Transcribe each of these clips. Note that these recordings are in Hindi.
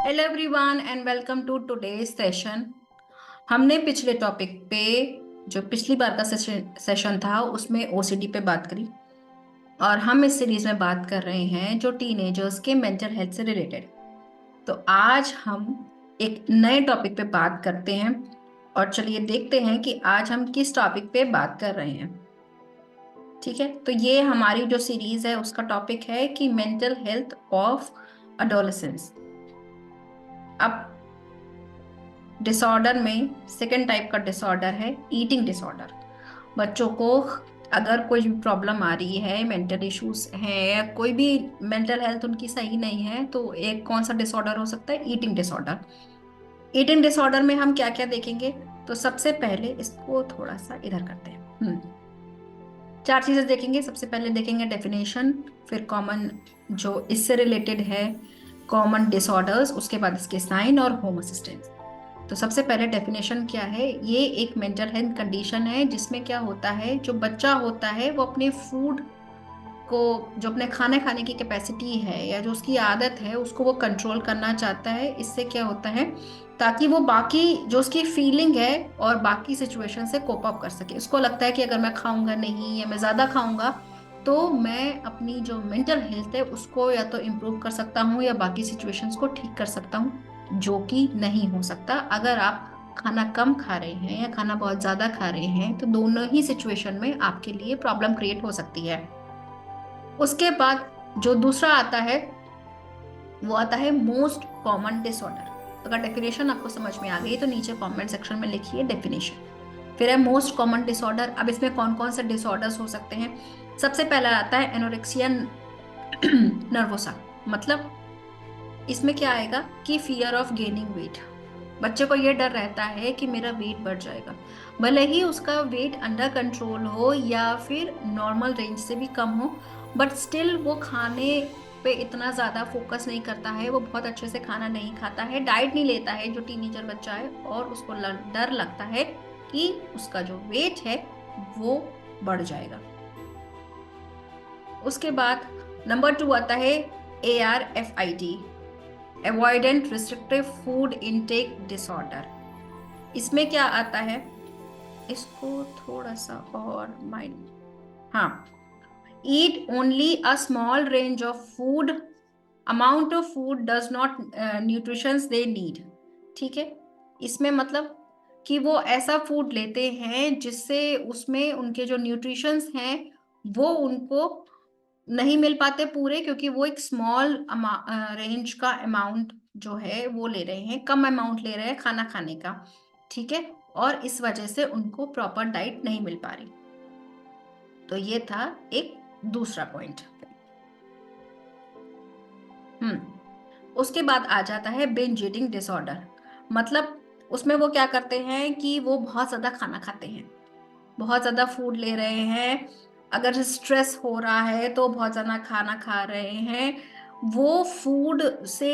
Hello everyone and welcome to today's session. हमने पिछले टॉपिक पे जो पिछली बार का सेशन था उसमें ओसीडी पे बात करी और हम इस सीरीज में बात कर रहे हैं जो टीनेजर्स के मेंटल हेल्थ से रिलेटेड। तो आज हम एक नए टॉपिक पे बात करते हैं और चलिए देखते हैं कि आज हम किस टॉपिक पे बात कर रहे हैं। ठीक है, तो ये हमारी जो सीरीज है उसका टॉपिक है कि मेंटल हेल्थ ऑफ अडोलेसेंस। अब डिसऑर्डर में सेकेंड टाइप का डिसऑर्डर है ईटिंग डिसऑर्डर। बच्चों को अगर कोई भी प्रॉब्लम आ रही है, मेंटल इश्यूज हैं या कोई भी मेंटल हेल्थ उनकी सही नहीं है, तो एक कौन सा डिसऑर्डर हो सकता है? Eating disorder. ईटिंग डिसऑर्डर में हम क्या क्या देखेंगे? तो सबसे पहले इसको थोड़ा सा इधर करते हैं। चार चीजें देखेंगे। सबसे पहले देखेंगे डेफिनेशन, फिर कॉमन जो इससे रिलेटेड है कॉमन डिसऑर्डर्स, उसके बाद इसके साइन और होम असिस्टेंस। तो सबसे पहले डेफिनेशन क्या है? ये एक मेंटल हेल्थ कंडीशन है जिसमें क्या होता है, जो बच्चा होता है वो अपने फूड को, जो अपने खाने खाने की कैपेसिटी है या जो उसकी आदत है उसको वो कंट्रोल करना चाहता है। इससे क्या होता है, ताकि वो बाकी जो उसकी फीलिंग है और बाकी सिचुएशन से कोप अप कर सके। उसको लगता है कि अगर मैं खाऊंगा नहीं या मैं ज्यादा खाऊंगा तो मैं अपनी जो मेंटल हेल्थ है उसको या तो इम्प्रूव कर सकता हूँ या बाकी सिचुएशंस को ठीक कर सकता हूँ, जो कि नहीं हो सकता। अगर आप खाना कम खा रहे हैं या खाना बहुत ज्यादा खा रहे हैं तो दोनों ही सिचुएशन में आपके लिए प्रॉब्लम क्रिएट हो सकती है। उसके बाद जो दूसरा आता है वो आता है मोस्ट कॉमन डिसऑर्डर। अगर डेफिनेशन आपको समझ में आ गई तो नीचे कमेंट सेक्शन में लिखिए डेफिनेशन। फिर है मोस्ट कॉमन डिसऑर्डर। अब इसमें कौन कौन से डिसऑर्डर्स हो सकते हैं? सबसे पहला आता है एनोरेक्सिया नर्वोसा। मतलब इसमें क्या आएगा कि फियर ऑफ गेनिंग वेट। बच्चे को ये डर रहता है कि मेरा वेट बढ़ जाएगा, भले ही उसका वेट अंडर कंट्रोल हो या फिर नॉर्मल रेंज से भी कम हो, बट स्टिल वो खाने पे इतना ज्यादा फोकस नहीं करता है। वो बहुत अच्छे से खाना नहीं खाता है, डाइट नहीं लेता है जो टीनेजर बच्चा है, और उसको डर लगता है कि उसका जो वेट है वो बढ़ जाएगा। उसके बाद नंबर 2 आता है ARFID, avoidant restrictive food intake disorder. इसमें क्या आता है, इसको थोड़ा सा और माइंड, हाँ, eat only a small range of food, amount of food does not nutritions they need. ठीक है, इसमें मतलब कि वो ऐसा फूड लेते हैं जिससे उसमें उनके जो न्यूट्रिशंस हैं वो उनको नहीं मिल पाते पूरे, क्योंकि वो एक स्मॉल रेंज का अमाउंट जो है वो ले रहे हैं, कम अमाउंट ले रहे हैं खाना खाने का। ठीक है, और इस वजह से उनको प्रॉपर डाइट नहीं मिल पा रही। तो ये था एक दूसरा पॉइंट। उसके बाद आ जाता है बिंज ईटिंग डिसऑर्डर। मतलब उसमें वो क्या करते हैं कि वो बहुत ज्यादा खाना खाते हैं, बहुत ज्यादा फूड ले रहे हैं। अगर स्ट्रेस हो रहा है तो बहुत ज्यादा खाना खा रहे हैं। वो फूड से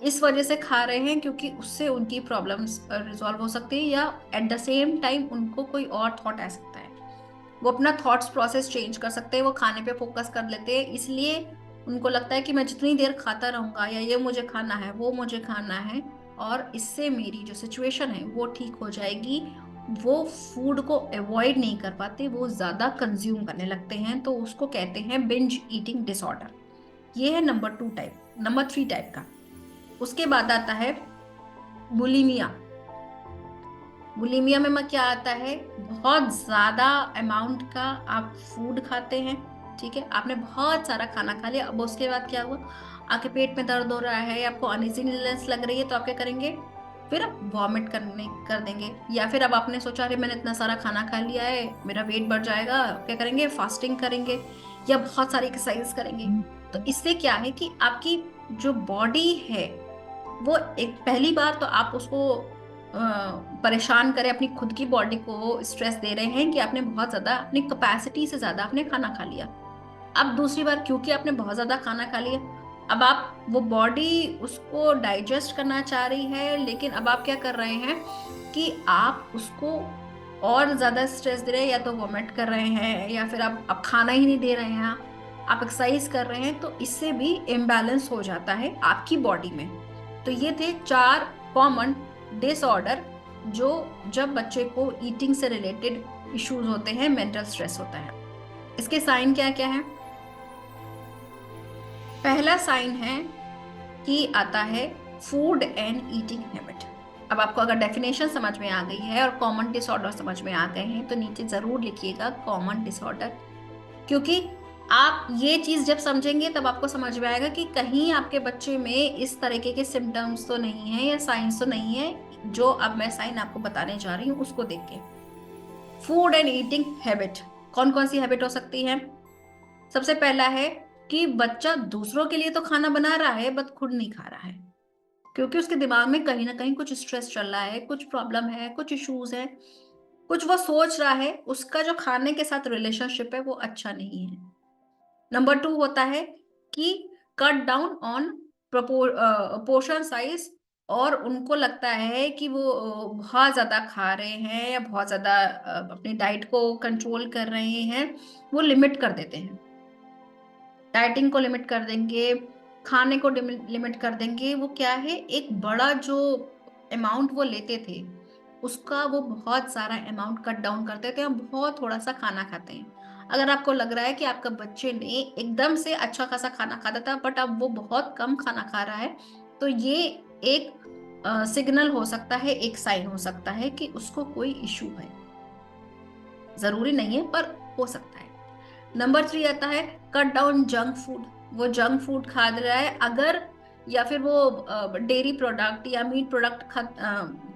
इस वजह से खा रहे हैं क्योंकि उससे उनकी प्रॉब्लम्स रिजॉल्व हो सकती है, या एट द सेम टाइम उनको कोई और थॉट आ सकता है। वो अपना थॉट्स प्रोसेस चेंज कर सकते हैं, वो खाने पे फोकस कर लेते हैं। इसलिए उनको लगता है कि मैं जितनी देर खाता रहूंगा या ये मुझे खाना है वो मुझे खाना है और इससे मेरी जो सिचुएशन है वो ठीक हो जाएगी। वो फूड को अवॉइड नहीं कर पाते, वो ज्यादा कंज्यूम करने लगते हैं, तो उसको कहते हैं बिंज ईटिंग डिसऑर्डर। ये है नंबर 2 टाइप। नंबर 3 टाइप का उसके बाद आता है बुलिमिया। बुलिमिया में क्या आता है, बहुत ज्यादा अमाउंट का आप फूड खाते हैं। ठीक है, आपने बहुत सारा खाना खा लिया, अब उसके बाद क्या हुआ, आपके पेट में दर्द हो रहा है या आपको अनइजीनेस लग रही है, तो आप क्या करेंगे, फिर आप वॉमिट करने कर देंगे। या फिर अब आपने सोचा अरे मैंने इतना सारा खाना खा लिया है मेरा वेट बढ़ जाएगा, आप क्या करेंगे, फास्टिंग करेंगे या बहुत सारी एक्सरसाइज करेंगे। तो इससे क्या है कि आपकी जो बॉडी है वो, एक पहली बार तो आप उसको परेशान करें, अपनी खुद की बॉडी को स्ट्रेस दे रहे हैं कि आपने बहुत ज्यादा अपनी कैपेसिटी से ज्यादा आपने खाना खा लिया। अब दूसरी बार क्योंकि आपने बहुत ज्यादा खाना खा लिया, अब आप वो बॉडी उसको डाइजेस्ट करना चाह रही है, लेकिन अब आप क्या कर रहे हैं कि आप उसको और ज्यादा स्ट्रेस दे रहे हैं, या तो वोमिट कर रहे हैं या फिर आप खाना ही नहीं दे रहे हैं, आप एक्सरसाइज कर रहे हैं, तो इससे भी इम्बैलेंस हो जाता है आपकी बॉडी में। तो ये थे 4 कॉमन डिसऑर्डर जो जब बच्चे को ईटिंग से रिलेटेड इश्यूज होते हैं, मेंटल स्ट्रेस होता है। इसके साइन क्या क्या है? पहला साइन है कि आता है फूड एंड ईटिंग हैबिट। अब आपको अगर डेफिनेशन समझ में आ गई है और कॉमन डिसऑर्डर समझ में आ गए हैं तो नीचे जरूर लिखिएगा कॉमन डिसऑर्डर, क्योंकि आप ये चीज जब समझेंगे तब आपको समझ में आएगा कि कहीं आपके बच्चे में इस तरीके के सिम्टम्स तो नहीं है या साइंस तो नहीं है जो अब मैं साइन आपको बताने जा रही हूँ उसको देख के। फूड एंड ईटिंग हैबिट, कौन कौन सी हैबिट हो सकती है? सबसे पहला है कि बच्चा दूसरों के लिए तो खाना बना रहा है बट खुद नहीं खा रहा है, क्योंकि उसके दिमाग में कहीं ना कहीं कुछ स्ट्रेस चल रहा है, कुछ प्रॉब्लम है, कुछ इश्यूज है, कुछ वो सोच रहा है, उसका जो खाने के साथ रिलेशनशिप है वो अच्छा नहीं है। नंबर 2 होता है कि cut down on portion size, और उनको लगता है कि वो बहुत ज्यादा खा रहे हैं या बहुत ज्यादा अपनी डाइट को कंट्रोल कर रहे हैं, वो लिमिट कर देते हैं। डाइटिंग को लिमिट कर देंगे, खाने को लिमिट कर देंगे। वो क्या है, एक बड़ा जो अमाउंट वो लेते थे उसका वो बहुत सारा अमाउंट कट डाउन करते थे और बहुत थोड़ा सा खाना खाते हैं। अगर आपको लग रहा है कि आपका बच्चे ने एकदम से अच्छा खासा खाना खाता था बट अब वो बहुत कम खाना खा रहा है, तो ये एक सिग्नल हो सकता है, एक साइन हो सकता है कि उसको कोई इशू है। जरूरी नहीं है पर हो सकता है। नंबर 3 आता है कट डाउन जंक फूड। वो जंक फूड खा रहा है अगर, या फिर वो डेयरी प्रोडक्ट या मीट प्रोडक्ट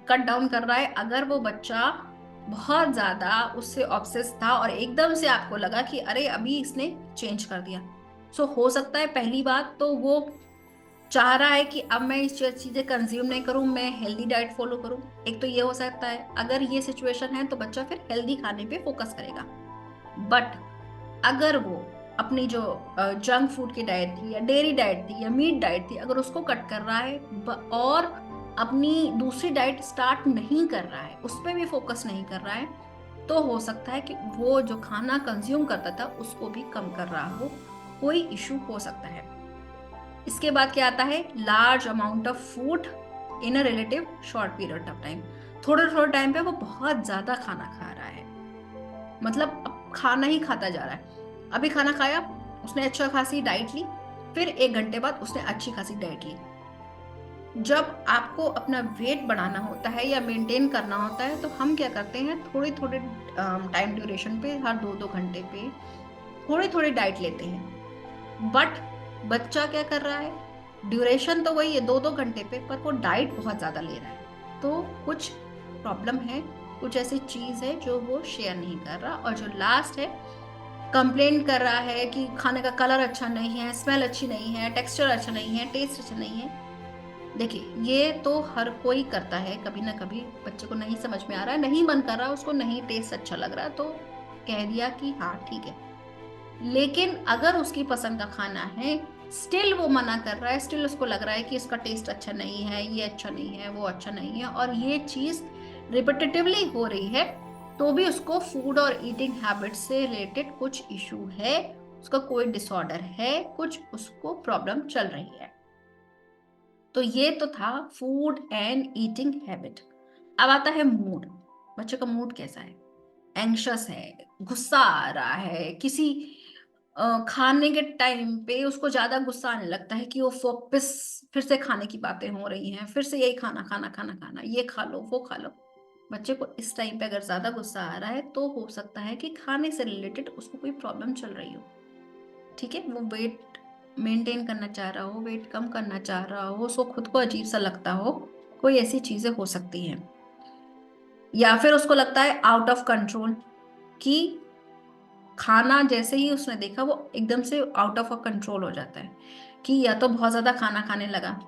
कट डाउन कर रहा है अगर वो बच्चा बहुत ज्यादा उससे ऑब्सेस था और एकदम से आपको लगा कि अरे अभी इसने चेंज कर दिया। सो हो सकता है पहली बात तो वो चाह रहा है कि अब मैं इस चीजें कंज्यूम नहीं करूं, मैं हेल्दी डाइट फॉलो करूं। एक तो ये हो सकता है। अगर ये सिचुएशन है तो बच्चा फिर हेल्दी खाने पे फोकस करेगा। बट अगर वो अपनी जो जंक फूड की डाइट थी या डेयरी डाइट थी या मीट डाइट थी अगर उसको कट कर रहा है और अपनी दूसरी डाइट स्टार्ट नहीं कर रहा है, उस पर भी फोकस नहीं कर रहा है, तो हो सकता है कि वो जो खाना कंज्यूम करता था उसको भी कम कर रहा हो, कोई इशू हो सकता है। इसके बाद क्या आता है, large amount of food in a relative short period of time. थोड़े थोड़े टाइम पे वो बहुत ज्यादा खाना खा रहा है, मतलब अब खाना ही खाता जा रहा है। अभी खाना खाया, उसने अच्छा खासी डाइट ली, फिर 1 घंटे बाद उसने अच्छी खासी डाइट ली। जब आपको अपना वेट बढ़ाना होता है या मेंटेन करना होता है तो हम क्या करते हैं, थोड़े थोड़े टाइम ड्यूरेशन पे, हर 2-2 घंटे पे थोड़ी थोड़ी डाइट लेते हैं। बट बच्चा क्या कर रहा है, ड्यूरेशन तो वही है 2-2 घंटे पे, पर वो डाइट बहुत ज्यादा ले रहा है। तो कुछ प्रॉब्लम है, कुछ ऐसी चीज है जो वो शेयर नहीं कर रहा। और जो लास्ट है, कंप्लेन कर रहा है कि खाने का कलर अच्छा नहीं है, स्मेल अच्छी नहीं है, टेक्सचर अच्छा नहीं है, टेस्ट अच्छा नहीं है। देखिए ये तो हर कोई करता है, कभी ना कभी बच्चे को नहीं समझ में आ रहा है, नहीं मन कर रहा, उसको नहीं टेस्ट अच्छा लग रहा, तो कह दिया कि हाँ ठीक है। लेकिन अगर उसकी पसंद का खाना है, स्टिल वो मना कर रहा है, स्टिल उसको लग रहा है कि इसका टेस्ट अच्छा नहीं है, ये अच्छा नहीं है, वो अच्छा नहीं है, और ये चीज रिपीटेटिवली हो रही है, तो भी उसको फूड और ईटिंग हैबिट से रिलेटेड कुछ इशू है, उसका कोई डिसऑर्डर है, कुछ उसको प्रॉब्लम चल रही है। तो ये तो था फूड एंड ईटिंग हैबिट। अब आता है मूड। बच्चे का मूड कैसा है? एंग्शियस है, गुस्सा आ रहा है, किसी खाने के टाइम पे उसको ज्यादा गुस्सा आने लगता है कि वो वापस फिर से खाने की बातें हो रही हैं, फिर से यही खाना खाना खाना खाना, ये खा लो वो खा लो। बच्चे को इस टाइम पे अगर ज्यादा गुस्सा आ रहा है तो हो सकता है कि खाने से रिलेटेड उसको कोई प्रॉब्लम चल रही हो। ठीक है, वो वेट मेंटेन करना चाह रहा हो, वेट कम करना चाह रहा हो, उसको खुद को अजीब सा लगता हो, कोई ऐसी चीजें हो सकती हैं। या फिर उसको लगता है आउट ऑफ कंट्रोल, कि खाना जैसे ही उसने देखा वो एकदम से आउट ऑफ कंट्रोल हो जाता है, कि या तो बहुत ज्यादा खाना खाने लगा,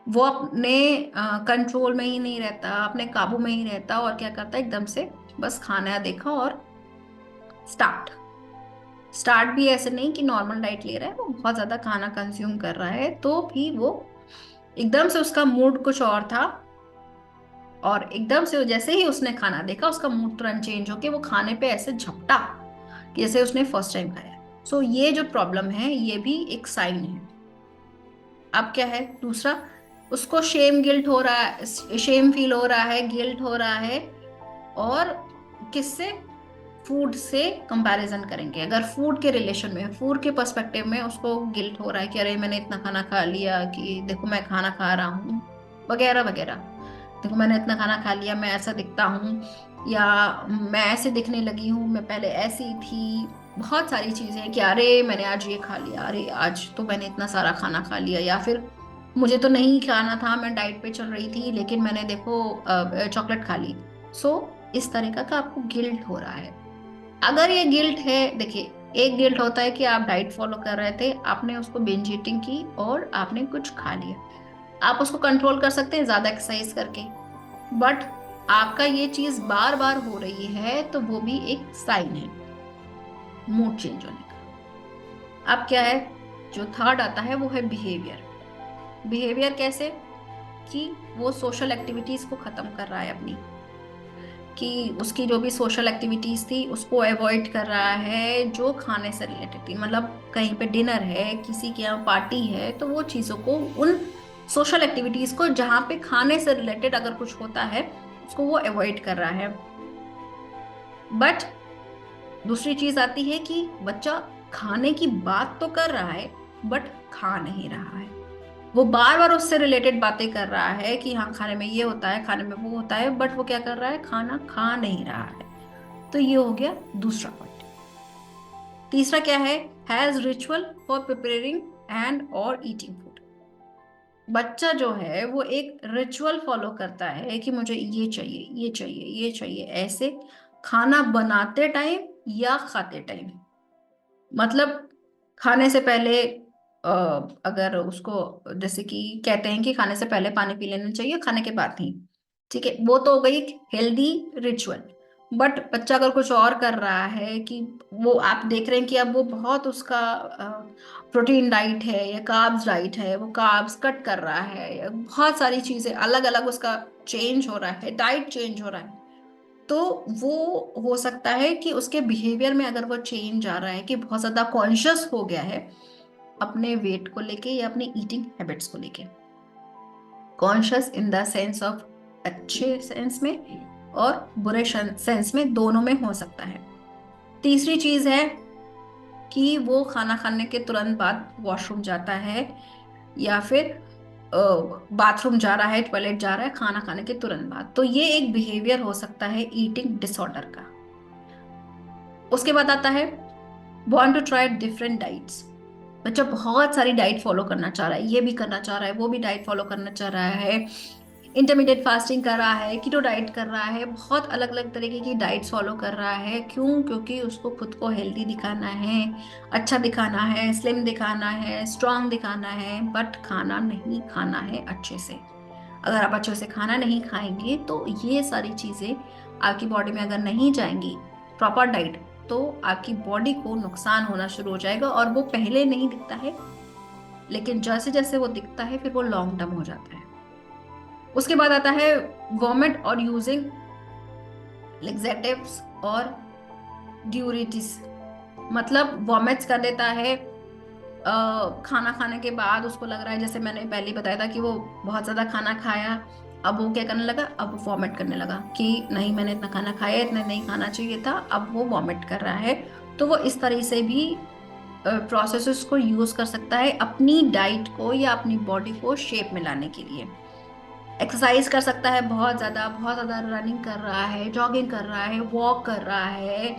वो अपने कंट्रोल में ही नहीं रहता, अपने काबू में ही रहता, और क्या करता है एकदम से बस खाना देखा और स्टार्ट स्टार्ट भी ऐसे नहीं कि नॉर्मल डाइट ले रहा है, वो बहुत ज्यादा खाना कंज्यूम कर रहा है, तो भी वो एकदम से उसका मूड कुछ और था, और एकदम से जैसे ही उसने खाना देखा उसका मूड तुरंत चेंज होके वो खाने पे ऐसे झपटा कि जैसे उसने फर्स्ट टाइम खाया। सो ये जो प्रॉब्लम है ये भी एक साइन है। अब क्या है दूसरा, उसको शेम गिल्ट हो रहा है, शेम फील हो रहा है, गिल्ट हो रहा है। और किससे? फूड से कंपैरिजन करेंगे। अगर फूड के रिलेशन में, फूड के पर्सपेक्टिव में उसको गिल्ट हो रहा है कि अरे मैंने इतना खाना खा लिया, कि देखो मैं खाना खा रहा हूँ, वगैरह वगैरह। देखो मैंने इतना खाना खा लिया, मैं ऐसा दिखता हूँ, या मैं ऐसे दिखने लगी हूँ, मैं पहले ऐसी थी। बहुत सारी चीजें कि अरे मैंने आज ये खा लिया, अरे आज तो मैंने इतना सारा खाना खा लिया, या फिर मुझे तो नहीं खाना था, मैं डाइट पे चल रही थी, लेकिन मैंने देखो चॉकलेट खा ली। सो इस तरीका का आपको गिल्ट हो रहा है। अगर ये गिल्ट है, देखिए, एक गिल्ट होता है कि आप डाइट फॉलो कर रहे थे, आपने उसको बिंज ईटिंग की और आपने कुछ खा लिया। आप उसको कंट्रोल कर सकते हैं ज्यादा एक्सरसाइज करके। बट आपका ये चीज बार बार हो रही है तो वो भी एक साइन है मूड चेंज होने का। अब क्या है? जो थर्ड आता है वो है बिहेवियर। बिहेवियर कैसे? कि वो सोशल एक्टिविटीज को खत्म कर रहा है अपनी, कि उसकी जो भी सोशल एक्टिविटीज थी उसको अवॉइड कर रहा है जो खाने से रिलेटेड थी। मतलब कहीं पे डिनर है, किसी के यहाँ पार्टी है, तो वो चीजों को, उन सोशल एक्टिविटीज को जहाँ पे खाने से रिलेटेड अगर कुछ होता है, उसको वो अवॉइड कर रहा है। बट दूसरी चीज आती है कि बच्चा खाने की बात तो कर रहा है बट खा नहीं रहा है। वो बार बार उससे रिलेटेड बातें कर रहा है कि हाँ खाने में ये होता है, खाने में वो होता है, बट वो क्या कर रहा है? खाना खा नहीं रहा है। तो ये हो गया दूसरा पॉइंट। तीसरा क्या है? Has ritual for preparing and और ईटिंग फूड। बच्चा जो है वो एक रिचुअल फॉलो करता है कि मुझे ये चाहिए, ये चाहिए, ये चाहिए, ऐसे खाना बनाते टाइम या खाते टाइम। मतलब खाने से पहले अ, अगर उसको, जैसे कि कहते हैं कि खाने से पहले पानी पी लेना चाहिए, खाने के बाद नहीं। ठीक है, वो तो हो गई हेल्दी रिचुअल। बट बच्चा अगर कुछ और कर रहा है, कि वो आप देख रहे हैं कि अब वो बहुत उसका प्रोटीन डाइट है या कार्ब्स डाइट है, वो कार्ब्स कट कर रहा है, या बहुत सारी चीजें अलग अलग उसका चेंज हो रहा है, डाइट चेंज हो रहा है। तो वो हो सकता है कि उसके बिहेवियर में अगर वो चेंज आ रहा है, कि बहुत ज्यादा कॉन्शियस हो गया है अपने वेट को लेके या अपने ईटिंग हैबिट्स को लेके। Conscious in the sense of, अच्छे सेंस में और बुरे सेंस में, दोनों में हो सकता है। तीसरी चीज है कि वो खाना खाने के तुरंत बाद वॉशरूम जाता है, या फिर बाथरूम जा रहा है, टॉयलेट जा रहा है खाना खाने के तुरंत बाद। तो ये एक बिहेवियर हो सकता है ईटिंग डिसऑर्डर का। उसके बाद आता है want to try different diets. बच्चा बहुत सारी डाइट फॉलो करना चाह रहा है, ये भी करना चाह रहा है, वो भी डाइट फॉलो करना चाह रहा है, इंटरमीडिएट फास्टिंग कर रहा है, कीटो डाइट कर रहा है, बहुत अलग अलग तरीके की डाइट्स फॉलो कर रहा है। क्यों? क्योंकि उसको खुद को हेल्दी दिखाना है, अच्छा दिखाना है, स्लिम दिखाना है, स्ट्रांग दिखाना है, बट खाना नहीं खाना है अच्छे से। अगर आप अच्छे से खाना नहीं खाएंगे तो ये सारी चीजें आपकी बॉडी में अगर नहीं जाएंगी, प्रॉपर डाइट, तो आपकी बॉडी को नुकसान होना शुरू हो जाएगा। और वो पहले नहीं दिखता है, लेकिन जैसे जैसे वो दिखता है फिर वो लॉन्ग टर्म हो जाता है। उसके बाद आता है वॉमिट और यूजिंग लेक्सेटिव्स और ड्यूरिटिस। मतलब वॉमिट्स कर देता है खाना खाने के बाद। उसको लग रहा है, जैसे मैंने पहले ही बताया था, कि वो बहुत ज्यादा खाना खाया, अब वो क्या करने लगा? अब वो वॉमिट करने लगा कि नहीं मैंने इतना खाना खाया, इतना नहीं खाना चाहिए था, अब वो वॉमिट कर रहा है। तो वो इस तरह से भी प्रोसेसेस को यूज कर सकता है अपनी डाइट को या अपनी बॉडी को शेप में लाने के लिए। एक्सरसाइज कर सकता है बहुत ज्यादा, बहुत ज्यादा रनिंग कर रहा है, जॉगिंग कर रहा है, वॉक कर रहा है।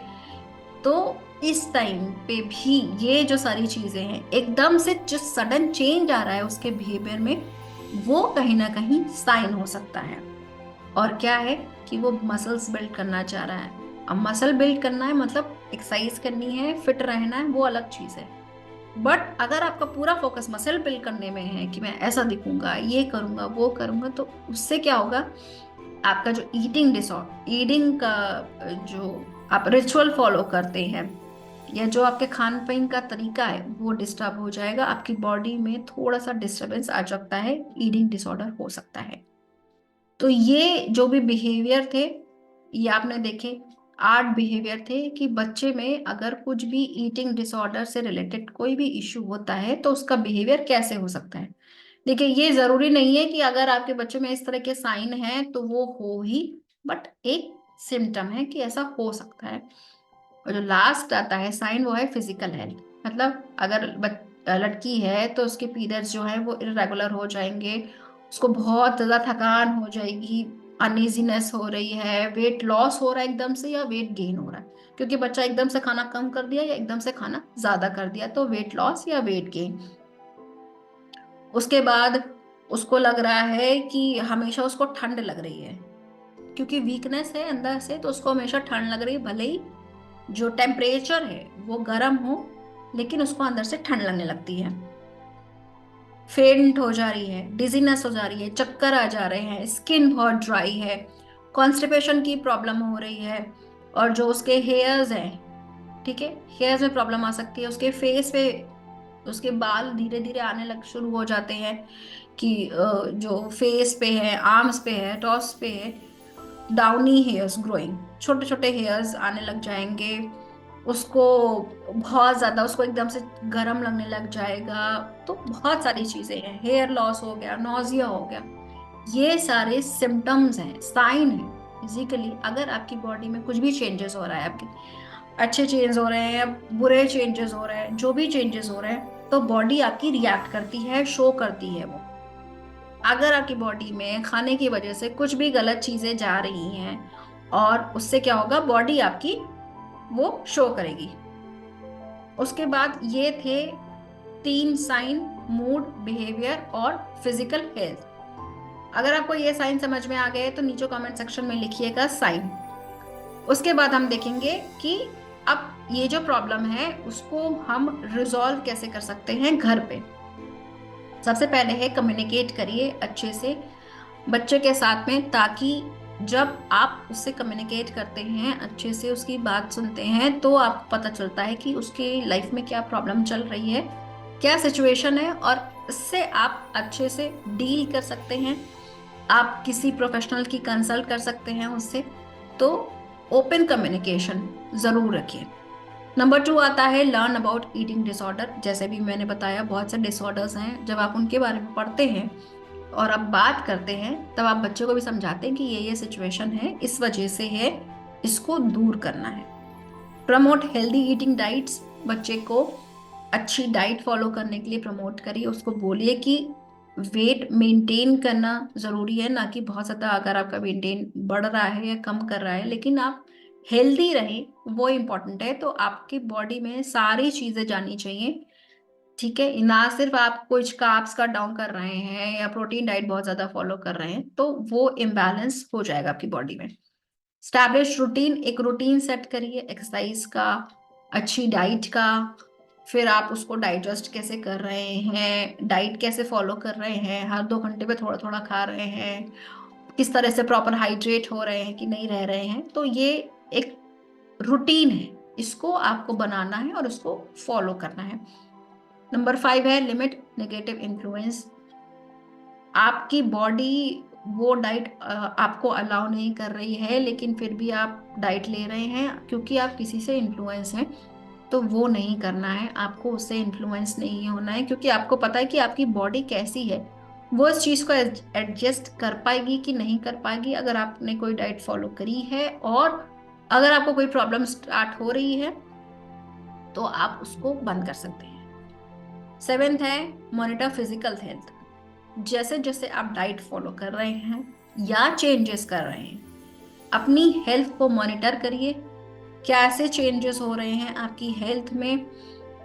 तो इस टाइम पे भी ये जो सारी चीजें हैं, एकदम से जो सडन चेंज आ रहा है उसके बिहेवियर में, वो कहीं ना कहीं साइन हो सकता है। और क्या है? कि वो मसल्स बिल्ड करना चाह रहा है। अब मसल बिल्ड करना है मतलब एक्सरसाइज करनी है, फिट रहना है, वो अलग चीज है। बट अगर आपका पूरा फोकस मसल बिल्ड करने में है कि मैं ऐसा दिखूंगा, ये करूंगा, वो करूंगा, तो उससे क्या होगा? आपका जो ईटिंग डिसऑर्डर, ईटिंग का जो आप रिचुअल फॉलो करते हैं, या जो आपके खान पीन का तरीका है, वो डिस्टर्ब हो जाएगा। आपकी बॉडी में थोड़ा सा डिस्टरबेंस आ सकता है, ईटिंग डिसऑर्डर हो सकता है। तो ये जो भी बिहेवियर थे, ये आपने देखे 8 बिहेवियर थे कि बच्चे में अगर कुछ भी ईटिंग डिसऑर्डर से रिलेटेड कोई भी इश्यू होता है तो उसका बिहेवियर कैसे हो सकता है। देखिए, ये जरूरी नहीं है कि अगर आपके बच्चे में इस तरह के साइन हैं तो वो हो ही, बट एक सिम्टम है कि ऐसा हो सकता है। और जो लास्ट आता है साइन, वो है फिजिकल हेल्थ। मतलब अगर लड़की है तो उसके पीरियड्स जो है वो इरेगुलर हो जाएंगे, उसको बहुत ज्यादा थकान हो जाएगी, अनईजीनेस हो रही है, वेट लॉस हो रहा है एकदम से या वेट गेन हो रहा है, क्योंकि बच्चा एकदम से खाना कम कर दिया या एकदम से खाना ज्यादा कर दिया, तो वेट लॉस या वेट गेन। उसके बाद उसको लग रहा है कि हमेशा उसको ठंड लग रही है, क्योंकि वीकनेस है अंदर से, तो उसको हमेशा ठंड लग रही है, भले ही जो टेम्परेचर है वो गर्म हो, लेकिन उसको अंदर से ठंड लगने लगती है। फेंट हो जा रही है, डिजीनेस हो जा रही है, चक्कर आ जा रहे हैं, स्किन बहुत ड्राई है, कॉन्स्टिपेशन की प्रॉब्लम हो रही है। और जो उसके हेयर्स हैं, ठीक है, हेयर्स में प्रॉब्लम आ सकती है, उसके फेस पे उसके बाल धीरे धीरे आने लग शुरू हो जाते हैं, कि जो फेस पे है, आर्म्स पे है, टॉस पे है, डाउनी हेयर्स ग्रोइंग, छोटे छोटे हेयर्स आने लग जाएंगे। उसको बहुत ज्यादा, उसको एकदम से गर्म लगने लग जाएगा। तो बहुत सारी चीजें हैं, हेयर लॉस हो गया, नोजिया हो गया, ये सारे सिम्टम्स हैं, साइन है फिजिकली। अगर आपकी बॉडी में कुछ भी चेंजेस हो रहा है, आपके अच्छे चेंज हो रहे हैं या बुरे चेंजेस हो रहे हैं, जो भी चेंजेस हो रहे हैं, तो बॉडी आपकी रिएक्ट करती है, शो करती है वो। अगर आपकी बॉडी में खाने की वजह से कुछ भी गलत चीजें जा रही हैं, और उससे क्या होगा, बॉडी आपकी वो शो करेगी। उसके बाद ये थे 3 साइन: मूड, बिहेवियर और फिजिकल हेल्थ। अगर आपको ये साइन समझ में आ गए तो नीचे कमेंट सेक्शन में लिखिएगा साइन। उसके बाद हम देखेंगे कि अब ये जो प्रॉब्लम है उसको हम रिजॉल्व कैसे कर सकते हैं घर पे। सबसे पहले है कम्युनिकेट करिए अच्छे से बच्चे के साथ में, ताकि जब आप उससे कम्युनिकेट करते हैं, अच्छे से उसकी बात सुनते हैं, तो आपको पता चलता है कि उसके लाइफ में क्या प्रॉब्लम चल रही है, क्या सिचुएशन है, और इससे आप अच्छे से डील कर सकते हैं। आप किसी प्रोफेशनल की कंसल्ट कर सकते हैं उससे। तो ओपन कम्युनिकेशन जरूर रखिए। नंबर 2 आता है लर्न अबाउट ईटिंग डिसऑर्डर। जैसे भी मैंने बताया, बहुत से डिसऑर्डर्स हैं, जब आप उनके बारे में पढ़ते हैं और आप बात करते हैं, तब आप बच्चे को भी समझाते हैं कि ये सिचुएशन है, इस वजह से है, इसको दूर करना है। Promote healthy eating diets. बच्चे को अच्छी डाइट फॉलो करने के लिए प्रमोट करिए, उसको बोलिए कि वेट मेंटेन करना जरूरी है, ना कि बहुत ज्यादा अगर आपका मेंटेन बढ़ रहा है या कम कर रहा है, लेकिन आप हेल्दी रहे, वो इम्पोर्टेंट है। तो आपकी बॉडी में सारी चीजें जानी चाहिए, ठीक है, ना सिर्फ आप कुछ कार्ब्स का डाउन कर रहे हैं या प्रोटीन डाइट बहुत ज्यादा फॉलो कर रहे हैं, तो वो इम्बैलेंस हो जाएगा आपकी बॉडी में। स्टैब्लिश रूटीन, एक रूटीन सेट करिए एक्सरसाइज का, अच्छी डाइट का। फिर आप उसको डाइजेस्ट कैसे कर रहे हैं, डाइट कैसे फॉलो कर रहे हैं, हर 2 घंटे पे थोड़ा थोड़ा खा रहे हैं, किस तरह से प्रॉपर हाइड्रेट हो रहे हैं कि नहीं रह रहे हैं, तो ये एक रूटीन है, इसको आपको बनाना है और उसको फॉलो करना है। नंबर 5 है लिमिट नेगेटिव इन्फ्लुएंस। आपकी बॉडी वो डाइट आपको अलाउ नहीं कर रही है, लेकिन फिर भी आप डाइट ले रहे हैं क्योंकि आप किसी से इन्फ्लुएंस हैं, तो वो नहीं करना है, आपको उससे इन्फ्लुएंस नहीं होना है, क्योंकि आपको पता है कि आपकी बॉडी कैसी है, वो इस चीज को एडजस्ट कर पाएगी कि नहीं कर पाएगी। अगर आपने कोई डाइट फॉलो करी है और अगर आपको कोई प्रॉब्लम स्टार्ट हो रही है, तो आप उसको बंद कर सकते हैं। 7th है मॉनिटर फिजिकल हेल्थ। जैसे जैसे आप डाइट फॉलो कर रहे हैं या चेंजेस कर रहे हैं, अपनी हेल्थ को मॉनिटर करिए, कैसे चेंजेस हो रहे हैं आपकी हेल्थ में।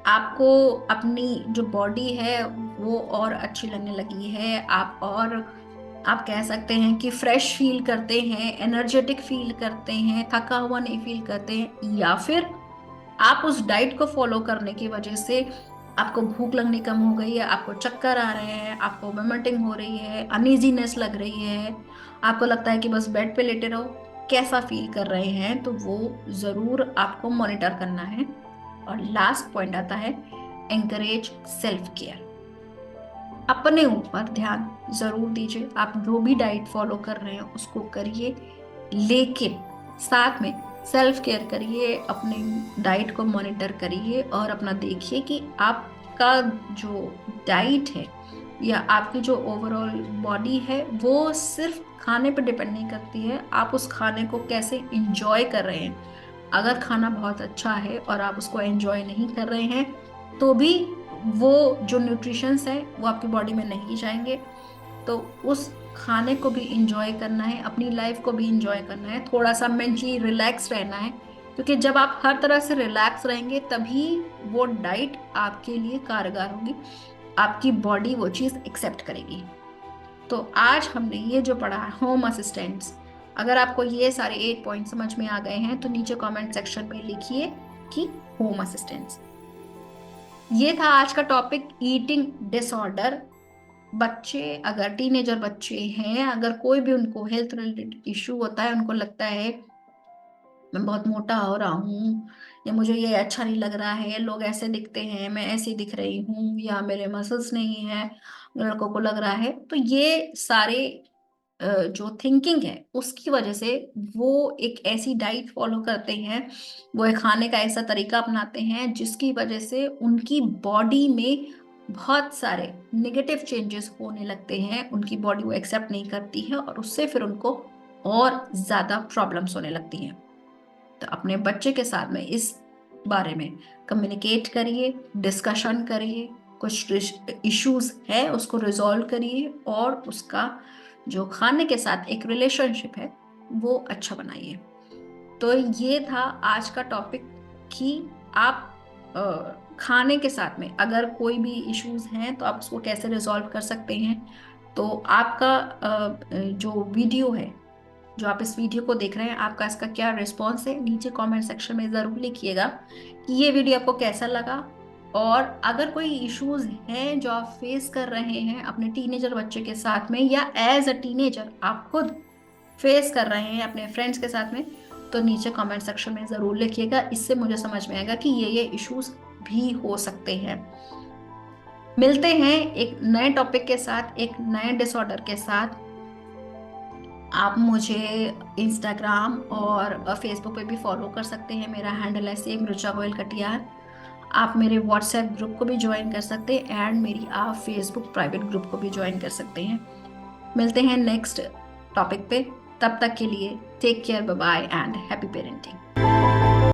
आपको अपनी जो बॉडी है वो और अच्छी लगने लगी है, आप कह सकते हैं कि फ्रेश फील करते हैं, एनर्जेटिक फील करते हैं, थका हुआ नहीं फील करते हैं, या फिर आप उस डाइट को फॉलो करने की वजह से आपको भूख लगनी कम हो गई है, आपको चक्कर आ रहे हैं, आपको वोमिटिंग हो रही है, अनईजीनेस लग रही है, आपको लगता है कि बस बेड पे लेटे रहो, कैसा फील कर रहे हैं, तो वो जरूर आपको मॉनिटर करना है। और लास्ट पॉइंट आता है एंकरेज सेल्फ केयर। अपने ऊपर ध्यान जरूर दीजिए, आप जो भी डाइट फॉलो कर रहे हैं उसको करिए, लेकिन साथ में सेल्फ केयर करिए, अपने डाइट को मॉनिटर करिए और अपना देखिए कि आपका जो डाइट है या आपकी जो ओवरऑल बॉडी है वो सिर्फ खाने पर डिपेंड नहीं करती है, आप उस खाने को कैसे इंजॉय कर रहे हैं। अगर खाना बहुत अच्छा है और आप उसको एंजॉय नहीं कर रहे हैं तो भी वो जो न्यूट्रिशंस है वो आपकी बॉडी में नहीं जाएंगे। तो उस खाने को भी इंजॉय करना है, अपनी लाइफ को भी इंजॉय करना है, थोड़ा सा मेंटली रिलैक्स रहना है, क्योंकि जब आप हर तरह से रिलैक्स रहेंगे तभी वो डाइट आपके लिए कारगर होगी, आपकी बॉडी वो चीज एक्सेप्ट करेगी। तो आज हमने ये जो पढ़ा है होम असिस्टेंट्स, अगर आपको ये सारे 8 पॉइंट समझ में आ गए हैं तो नीचे कमेंट सेक्शन में लिखिए कि होम असिस्टेंट्स। ये था आज का टॉपिक, ईटिंग डिसऑर्डर। बच्चे, अगर टीनेजर बच्चे हैं, अगर कोई भी उनको हेल्थ रिलेटेड इश्यू होता है, उनको लगता है मैं बहुत मोटा हो रहा हूँ, या मुझे ये अच्छा नहीं लग रहा है, लोग ऐसे दिखते हैं, मैं ऐसी दिख रही हूँ, या मेरे मसल्स नहीं है, लड़कों को लग रहा है, तो ये सारे जो थिंकिंग है उसकी वजह से वो एक ऐसी डाइट फॉलो करते हैं, वो एक खाने का ऐसा तरीका अपनाते हैं जिसकी वजह से उनकी बॉडी में बहुत सारे नेगेटिव चेंजेस होने लगते हैं, उनकी बॉडी वो एक्सेप्ट नहीं करती है और उससे फिर उनको और ज्यादा प्रॉब्लम्स होने लगती हैं। तो अपने बच्चे के साथ में इस बारे में कम्युनिकेट करिए, डिस्कशन करिए, कुछ इश्यूज है उसको रिजॉल्व करिए और उसका जो खाने के साथ एक रिलेशनशिप है वो अच्छा बनाइए। तो ये था आज का टॉपिक कि आप खाने के साथ में अगर कोई भी इश्यूज हैं तो आप उसको कैसे रिजॉल्व कर सकते हैं। तो आपका जो वीडियो है, जो आप इस वीडियो को देख रहे हैं, आपका इसका क्या रिस्पॉन्स है, नीचे कमेंट सेक्शन में जरूर लिखिएगा कि ये वीडियो आपको कैसा लगा। और अगर कोई इश्यूज हैं जो आप फेस कर रहे हैं अपने टीनेजर बच्चे के साथ में, या एज अ टीनेजर आप खुद फेस कर रहे हैं अपने फ्रेंड्स के साथ में, तो नीचे कमेंट सेक्शन में जरूर लिखिएगा। इससे मुझे समझ में आएगा कि ये इश्यूज भी हो सकते हैं। मिलते हैं एक नए टॉपिक के साथ, एक नए डिसऑर्डर के साथ। आप मुझे इंस्टाग्राम और फेसबुक पे भी फॉलो कर सकते हैं, मेरा हैंडल है सेम रुचा गोयल कटियार। आप मेरे व्हाट्सएप ग्रुप को भी ज्वाइन कर सकते हैं एंड मेरी आप फेसबुक प्राइवेट ग्रुप को भी ज्वाइन कर सकते हैं। मिलते हैं नेक्स्ट टॉपिक पे, तब तक के लिए take care, bye bye and happy parenting.